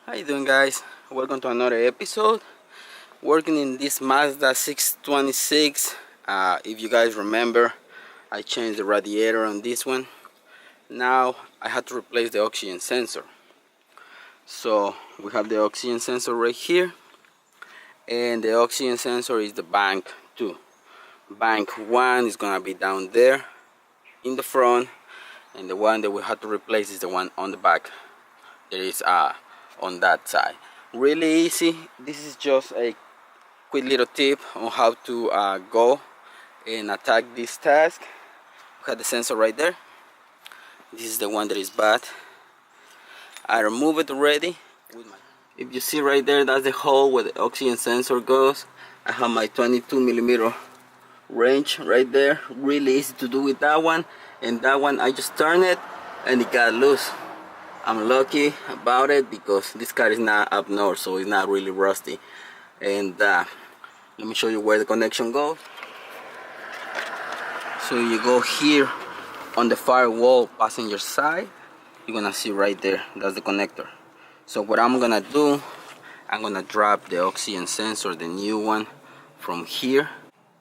How you doing, guys? Welcome to another episode. Working in this Mazda 626. If you guys remember, I changed the radiator on this one. Now I had to replace the oxygen sensor. So we have the oxygen sensor right here, and the oxygen sensor is the bank 2. Bank 1 is gonna be down there in the front, and the one that we had to replace is the one on the back. There is on that side. Really easy. This is just a quick little tip on how to go and attack this task. We have the sensor right there. This is the one that is bad. I removed it already. If you see right there, that's the hole where the oxygen sensor goes. I have my 22mm wrench right there. Really easy to do with that one. And that one, I just turned it and it got loose. I'm lucky about it because this car is not up north, so it's not really rusty. And let me show you where the connection goes. So you go here on the firewall passenger side, you're gonna see right there, that's the connector. So what I'm gonna do, I'm gonna drop the oxygen sensor, the new one, from here.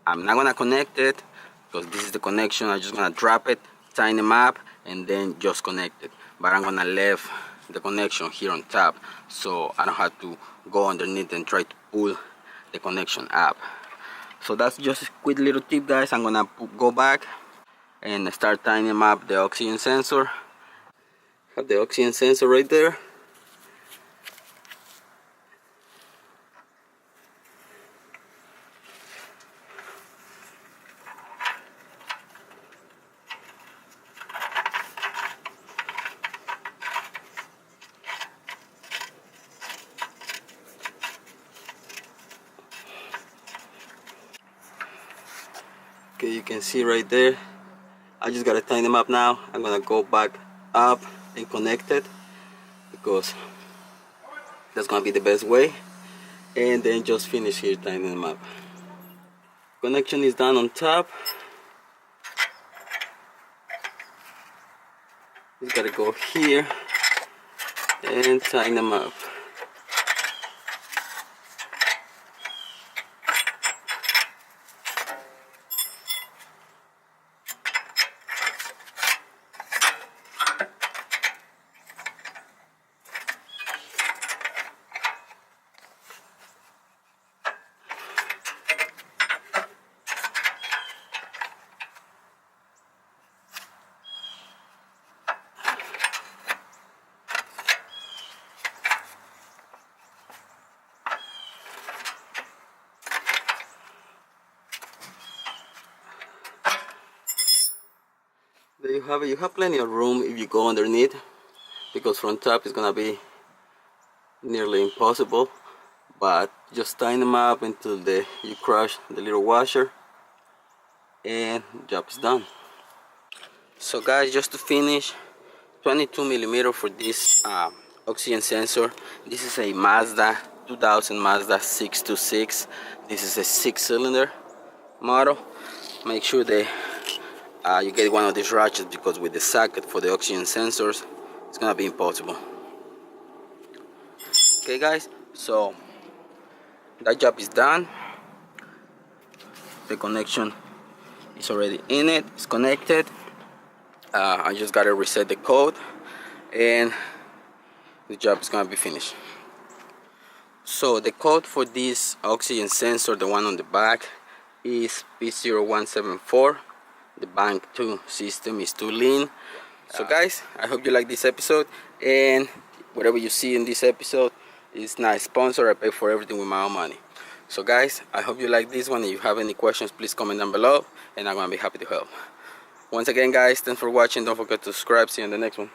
I'm not gonna connect it because this is the connection. I'm just gonna drop it, tighten them up, and then just connect it. But I'm gonna leave the connection here on top, so I don't have to go underneath and try to pull the connection up. So that's just a quick little tip, guys. I'm gonna go back and start tightening up the oxygen sensor. Have the oxygen sensor right there. Okay, you can see right there. I just gotta tighten them up now. I'm gonna go back up and connect it because that's gonna be the best way. And then just finish here tightening them up. Connection is done on top. Just gotta go here and tighten them up. There you have it. You have plenty of room if you go underneath, because from top is gonna be nearly impossible. But just tighten them up until you crush the little washer, and the job is done. So guys, just to finish, 22mm for this oxygen sensor. This is a Mazda 2000 Mazda 626. This is a 6-cylinder model. Make sure that you get one of these ratchets, because with the socket for the oxygen sensors, it's gonna be impossible. Okay guys, so that job is done. The connection is already in it, it's connected. I just gotta reset the code and the job is gonna be finished. So the code for this oxygen sensor, the one on the back, is P0174. The bank 2 system is too lean. So guys, I hope you like this episode, and whatever you see in this episode is not sponsored. I pay for everything with my own money. So guys, I hope you like this one. If you have any questions, please comment down below and I'm gonna be happy to help. Once again guys, thanks for watching. Don't forget to subscribe. See you in the next one.